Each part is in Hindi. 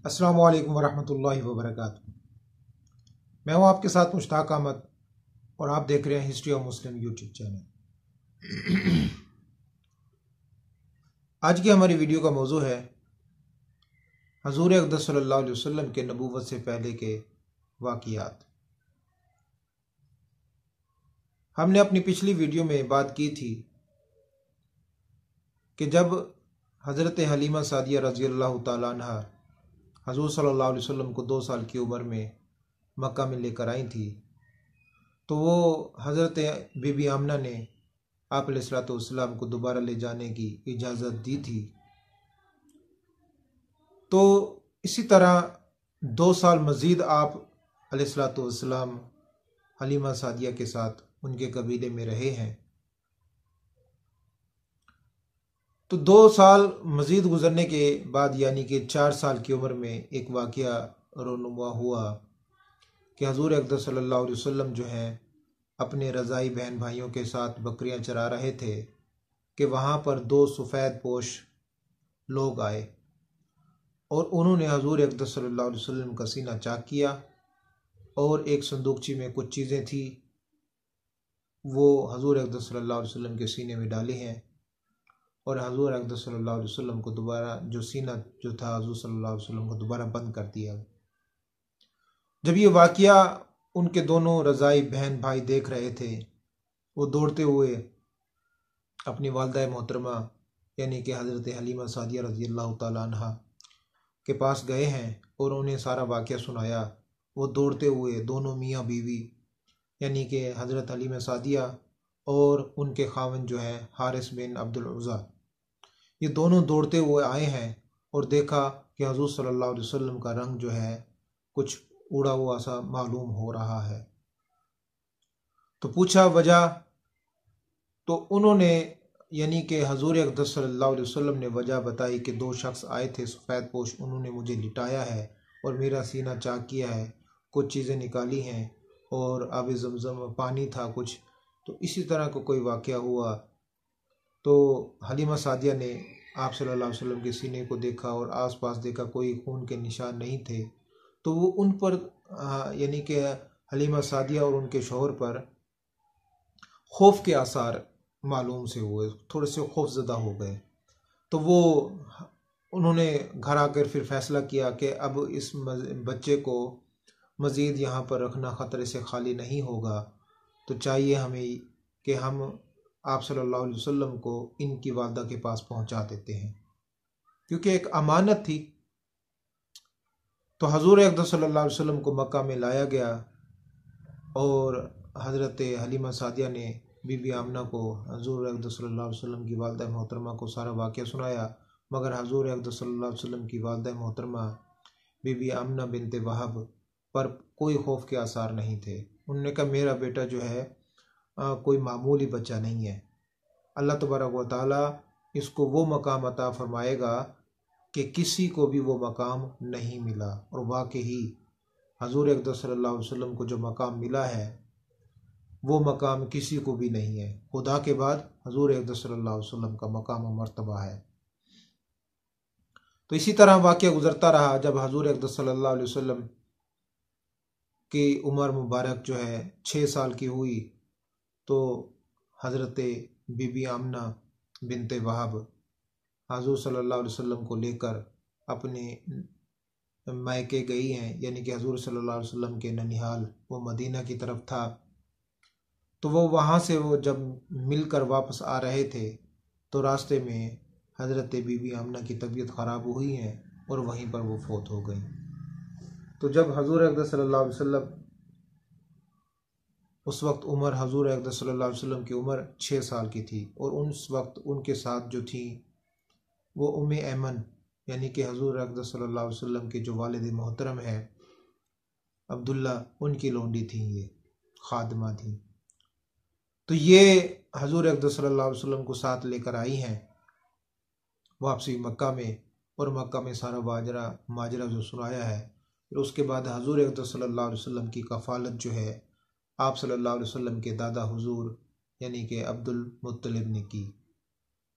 अस्सलामु अलैकुम वरहमतुल्लाहि वबरकातुहू। मैं हूं आपके साथ मुश्ताक अहमद और आप देख रहे हैं history of Muslim YouTube channel. आज की हमारी वीडियो का मौजू है हजूर अक़दस सल्लल्लाहु अलैहि वसल्लम के नबूवत से पहले के वाक़ियात। हमने अपनी पिछली वीडियो में बात की थी कि जब हज़रत हलीमा सादिया रज़ी अल्लाह तआला अन्हा हजूर सल्लल्लाहु अलैहि वसल्लम को 2 साल की उम्र में मक्का में लेकर आई थी, तो वो हज़रत बीबी आमना ने आप अलैहिस्सलाम को दोबारा ले जाने की इजाज़त दी थी। तो इसी तरह 2 साल मज़ीद आप अलैहिस्सलाम हलीमा सादिया के साथ उनके कबीले में रहे हैं। तो 2 साल मज़ीद गुजरने के बाद यानी कि 4 साल की उम्र में एक वाक़या रोनुमा हुआ कि हजूर अक़दस सल्लल्लाहु अलैहि वसल्लम जो हैं अपने रज़ाई बहन भाइयों के साथ बकरियां चरा रहे थे कि वहाँ पर 2 सफ़ेद पोश लोग आए और उन्होंने हजूर अक़दस सल्लल्लाहु अलैहि वसल्लम का सीना चाक किया और एक संदूकची में कुछ चीज़ें थी वो हजूर अक़दस सल्लल्लाहु अलैहि वसल्लम के सीने में डाली हैं और हजूर अक़दस सल्लल्लाहु अलैहि वसल्लम को दोबारा जो सीना जो था हजूर सल्लल्लाहु अलैहि वसल्लम को दोबारा बंद कर दिया। जब ये वाक़या उनके दोनों रज़ाई बहन भाई देख रहे थे, वो दौड़ते हुए अपनी वालिदा मोहतरमा यानी कि हज़रत हलीमा सादिया रज़ी अल्लाह तआला अन्हा के पास गए हैं और उन्हें सारा वाक़या सुनाया। वो दौड़ते हुए दोनों मियाँ बीवी यानी कि हज़रत हलीमा सादिया और उनके खावंद जो है हारिस बिन अब्दुल उज़्ज़ा, ये दोनों दौड़ते हुए आए हैं और देखा कि हजूर सल्लल्लाहु अलैहि वसल्लम का रंग जो है कुछ उड़ा हुआ सा मालूम हो रहा है। तो पूछा वजह, तो उन्होंने यानी कि हजूर अक़दस सल्लल्लाहु अलैहि वसल्लम ने वजह बताई कि 2 शख्स आए थे सफ़ेद पोश, उन्होंने मुझे लिटाया है और मेरा सीना चाक किया है, कुछ चीज़ें निकाली हैं और आब ज़मज़म पानी था कुछ, तो इसी तरह का कोई वाक़या हुआ। तो हलीमा सादिया ने आप सल्लल्लाहु अलैहि वसल्लम के सीने को देखा और आसपास देखा, कोई खून के निशान नहीं थे। तो वो उन पर यानी कि हलीमा सादिया और उनके शौहर पर खौफ के आसार मालूम से हुए, थोड़े से खौफज़दा हो गए। तो वो उन्होंने घर आकर फिर फ़ैसला किया कि अब इस बच्चे को मज़ीद यहाँ पर रखना ख़तरे से खाली नहीं होगा, तो चाहिए हमें कि हम आप सल्लल्लाहु अलैहि वसल्लम को इनकी वालिदा के पास पहुँचा देते हैं, क्योंकि एक अमानत थी। तो हजूर अक़दस सल्लल्लाहु अलैहि वसल्लम को मक्का में लाया गया और हज़रत हलीमा सादिया ने बीबी आमना को हजूर अक़दस सल्लल्लाहु अलैहि वसल्लम की वालिदा मोहतरमा को सारा वाक़या सुनाया, मगर हजूर अक़दस सल्लल्लाहु अलैहि वसल्लम की वालिदा मोहतरमा बीबी आमना बिनते वहब पर कोई खौफ के आसार नहीं थे। उन्होंने कहा मेरा बेटा जो है कोई मामूली बच्चा नहीं है, अल्लाह तबारक व तआला इसको वो मकाम अता फरमाएगा कि किसी को भी वो मकाम नहीं मिला। और वाकई हजूर अक़दस सल्लल्लाहु अलैहि वसल्लम को जो मकाम मिला है वो मकाम किसी को भी नहीं है, खुदा के बाद हजूर अक़दस सल्लल्लाहु अलैहि वसल्लम का मकाम और मर्तबा है। तो इसी तरह वाक़या गुजरता रहा। जब हजूर अक़दस सल्लल्लाहु अलैहि वसल्लम की उम्र मुबारक जो है 6 साल की हुई, तो हज़रत बीबी आमना बिनते वहब हजूर सल्लल्लाहु अलैहि वसल्लम को लेकर अपने मायके गई हैं, यानी कि हजूर सल्लल्लाहु अलैहि वसल्लम के ननिहाल वो मदीना की तरफ था। तो वो वहाँ से वो जब मिलकर वापस आ रहे थे तो रास्ते में हज़रत बीबी आमना की तबीयत ख़राब हुई है और वहीं पर वो फौत हो गई। तो जब हजूर अक़दस सल्लल्लाहु अलैहि वसल्लम उस वक्त उम्र हजूर अक़दस सल्लल्लाहु अलैहि वसल्लम की उम्र 6 साल की थी और उस वक्त उनके साथ जो थी वो उम्मे ऐमन यानी कि हजूर अक़दस सल्लल्लाहु अलैहि वसल्लम के जो वालिद मोहतरम है अब्दुल्ला, उनकी लोंडी थी, ये खादमा थी। तो ये हजूर अक़दस सल्लल्लाहु अलैहि वसल्लम को साथ लेकर आई हैं वापसी मक्का में, और मक्का में सारा माजरा जो सुनाया है। फिर उसके बाद हजूर अक़दस सल्लल्लाहु अलैहि वसल्लम की कफ़ालत जो है आप सल्लल्लाहु अलैहि वसल्लम के दादा हुजूर यानी कि अब्दुल मुत्तलिब ने की।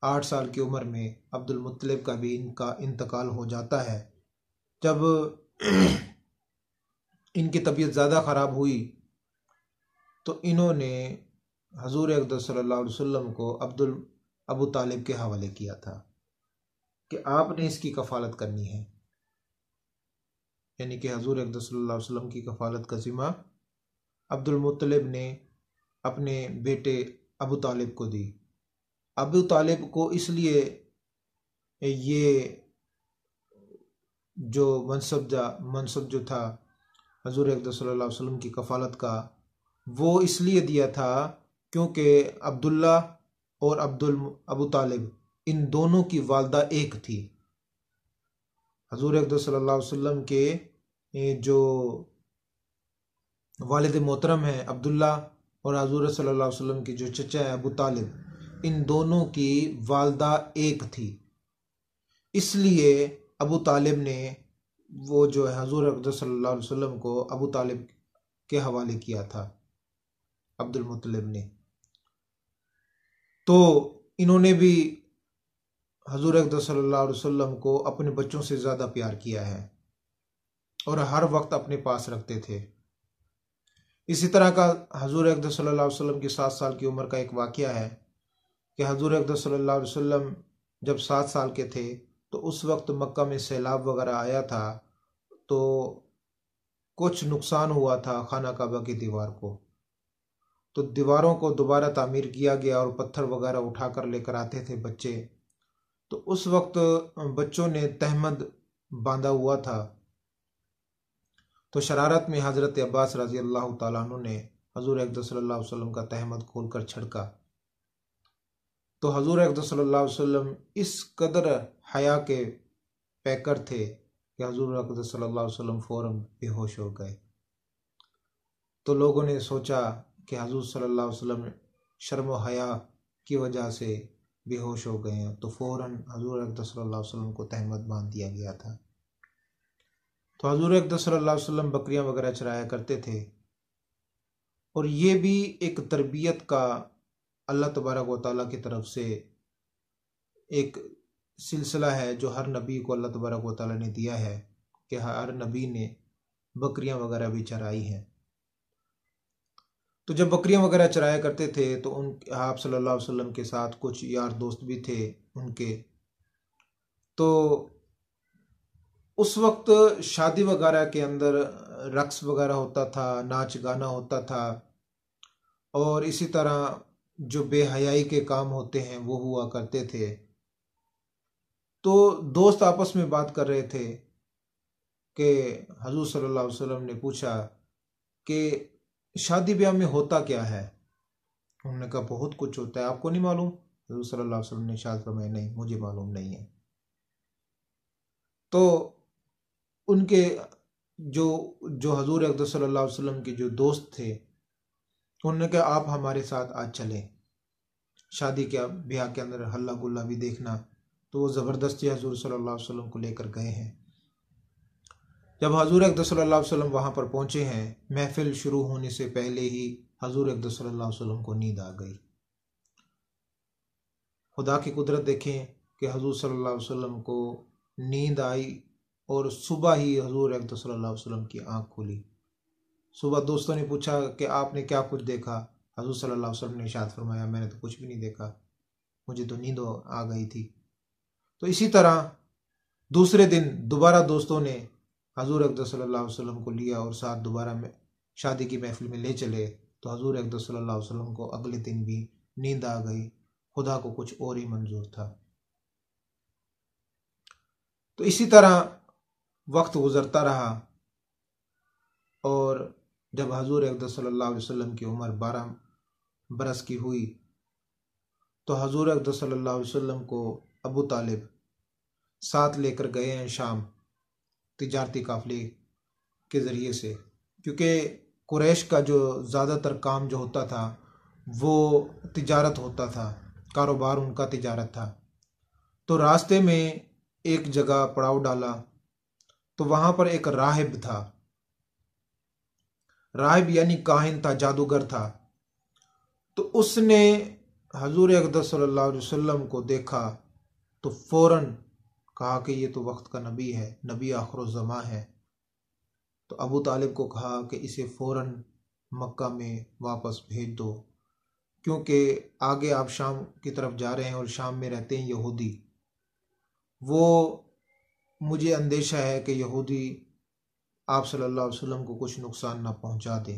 8 साल की उम्र में अब्दुल मुत्तलिब का भी इनका इंतकाल हो जाता है। जब इनकी तबीयत ज़्यादा ख़राब हुई तो इन्होंने हजूर अक़दस सल्लल्लाहु अलैहि वसल्लम को अबू तालिब के हवाले किया था कि आपने इसकी कफ़ालत करनी है, यानी कि हजूर अक़दस सल्लल्लाहु अलैहि वसल्लम की कफ़ालत का ज़िम्मा अब्दुल मुत्तलिब ने अपने बेटे अबू तालिब को दी। अबू तालिब को इसलिए ये जो मनसब जो था हजूर अक़दस सल्लल्लाहु अलैहि वसल्लम की कफ़ालत का, वो इसलिए दिया था क्योंकि अब्दुल्ला और अबू तालिब इन दोनों की वालदा एक थी। हजूर अक़दस सल्लल्लाहु अलैहि वसल्लम के जो वालिद मोहतरम हैं अब्दुल्ला और हजूर सल्लल्लाहु अलैहि वसल्लम की जो चचा है अबू तालिब, इन दोनों की वालदा एक थी। इसलिए अबू तालिब ने वो जो है हजूर अक़दस सल्लल्लाहु अलैहि वसल्लम को अबू तालिब के हवाले किया था, अब्दुल मुत्तलिब ने। तो इन्होंने भी हजूर अक़दस सल्लल्लाहु अलैहि वसल्लम को अपने बच्चों से ज़्यादा प्यार किया है और हर वक्त अपने पास रखते थे। इसी तरह का हजूर अक़दस सल्लल्लाहु अलैहि वसल्लम की 7 साल की उम्र का एक वाक़या है कि हजूर अक़दस सल्लल्लाहु अलैहि वसल्लम जब 7 साल के थे तो उस वक्त मक्का में सैलाब वगैरह आया था, तो कुछ नुकसान हुआ था खाना काबा की दीवार को। तो दीवारों को दोबारा तामीर किया गया और पत्थर वगैरह उठाकर लेकर आते थे बच्चे। तो उस वक्त बच्चों ने तहमद बांधा हुआ था, तो शरारत में हज़रत अब्बास रज़ी अल्लाह ताला अन्हु ने हजूर अक़दस सल्लल्लाहु अलैहि वसल्लम का तहमद खोलकर छिड़का। तो हजूर अक़दस सल्लल्लाहु अलैहि वसल्लम इस कदर हया के पैकर थे कि हजूर अक़दस सल्लल्लाहु अलैहि वसल्लम फ़ौरन बेहोश हो गए। तो लोगों ने सोचा कि हजूर सल्लल्लाहु अलैहि वसल्लम शर्म व हया की वजह से बेहोश हो गए हैं, तो फ़ौरन हजूर अक़दस सल्लल्लाहु अलैहि वसल्लम को तहमद बांध दिया गया था। तो हजूर अक़दस सल्लल्लाहु अलैहि वसल्लम बकरियां वगैरह चराया करते थे, और ये भी एक तरबियत का अल्लाह तबारक व तआला की तरफ से एक सिलसिला है जो हर नबी को अल्लाह तबारक व तआला ने दिया है कि हर नबी ने बकरियां वगैरह भी चराई हैं। तो जब बकरियां वगैरह चराया करते थे तो उन आप सल्लल्लाहु अलैहि वसल्लम के साथ कुछ यार दोस्त भी थे उनके। तो उस वक्त शादी वगैरह के अंदर रक्स वगैरह होता था, नाच गाना होता था, और इसी तरह जो बेहयाई के काम होते हैं वो हुआ करते थे। तो दोस्त आपस में बात कर रहे थे कि हजूर सल्लल्लाहु अलैहि वसल्लम ने पूछा कि शादी ब्याह में होता क्या है। उन्होंने कहा बहुत कुछ होता है, आपको नहीं मालूम? हजूर सल्लल्लाहु अलैहि वसल्लम ने इरशाद फरमाया नहीं, मुझे मालूम नहीं है। तो उनके जो हजूर अक़दस सल्लल्लाहु अलैहि वसल्लम के जो दोस्त थे उन्होंने कहा आप हमारे साथ आज चलें, शादी के ब्याह के अंदर हल्ला गुल्ला भी देखना। तो वो ज़बरदस्ती हजूर सल्लल्लाहु अलैहि वसल्लम को लेकर गए हैं। जब हजूर अक़दस सल्लल्लाहु अलैहि वसल्लम वहाँ पर पहुँचे हैं, महफिल शुरू होने से पहले ही हजूर अक़दस सल्लल्लाहु अलैहि वसल्लम को नींद आ गई। खुदा की कुदरत देखें कि हजूर सल्लल्लाहु अलैहि वसल्लम को नींद आई और सुबह ही हजूर अक़दस सल्लल्लाहु अलैहि वसल्लम की आँख खुली। सुबह दोस्तों ने पूछा कि आपने क्या कुछ देखा? हजूर सल्लल्लाहु अलैहि वसल्लम ने इरशाद फरमाया मैंने तो कुछ भी नहीं देखा, मुझे तो नींद आ गई थी। तो इसी तरह दूसरे दिन दोबारा दोस्तों ने हजूर अक़दस सल्लल्लाहु अलैहि वसल्लम को लिया और साथ दोबारा में शादी की महफिल में ले चले। तो हजूर अक़दस सल्लल्लाहु अलैहि वसल्लम को अगले दिन भी नींद आ गई, खुदा को कुछ और ही मंजूर था। तो इसी तरह वक्त गुजरता रहा, और जब हजूर अक़दस सल्लल्लाहु अलैहि वसल्लम की उम्र 12 बरस की हुई तो हजूर अक़दस सल्लल्लाहु अलैहि वसल्लम को अबू तालिब साथ लेकर गए हैं शाम तिजारती काफिले के ज़रिए से, क्योंकि कुरैश का जो ज़्यादातर काम जो होता था वो तिजारत होता था, कारोबार उनका तिजारत था। तो रास्ते में एक जगह पड़ाव डाला तो वहाँ पर एक राहिब था, राहिब यानी काहिन था, जादूगर था। तो उसने हजूर अक़दस सल्लल्लाहु अलैहि वसल्लम को देखा तो फौरन कहा कि ये तो वक्त का नबी है, नबी आखिरुज़्ज़मा है। तो अबू तालिब को कहा कि इसे फ़ौरन मक्का में वापस भेज दो, क्योंकि आगे आप शाम की तरफ जा रहे हैं और शाम में रहते हैं यहूदी। वो मुझे अंदेशा है कि यहूदी आप सल्लल्लाहु अलैहि वसल्लम को कुछ नुकसान ना पहुंचा दे।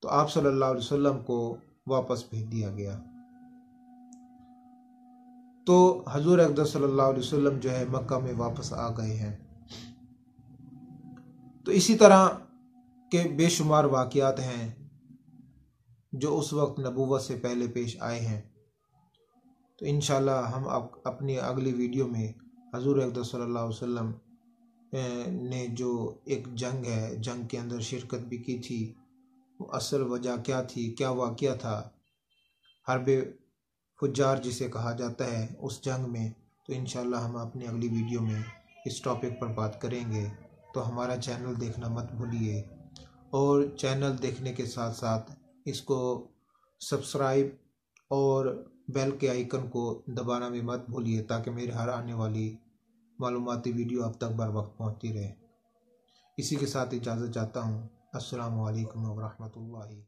तो आप सल्लल्लाहु अलैहि वसल्लम को वापस भेज दिया गया। तो हजूर अक़दस सल्लल्लाहु अलैहि वसल्लम जो है मक्का में वापस आ गए हैं। तो इसी तरह के बेशुमार वाक़यात हैं जो उस वक्त नबूवत से पहले पेश आए हैं। तो इंशाल्लाह हम अपनी अगली वीडियो में हजूर अक़दस सल्लल्लाहु अलैहि वसल्लम ने जो एक जंग है, जंग के अंदर शिरकत भी की थी, वो असल वजह क्या थी, क्या वाक़या था, हर्बे फुज्जार जिसे कहा जाता है, उस जंग में। तो इंशाल्लाह हम अपनी अगली वीडियो में इस टॉपिक पर बात करेंगे। तो हमारा चैनल देखना मत भूलिए, और चैनल देखने के साथ साथ इसको सब्सक्राइब और बेल के आइकन को दबाना भी मत भूलिए, ताकि मेरे हर आने वाली मालूमाती वीडियो अब तक बर वक्त पहुँचती रहे। इसी के साथ इजाज़त चाहता हूँ। अस्सलामु अलैकुम व रहमतुल्लाहि।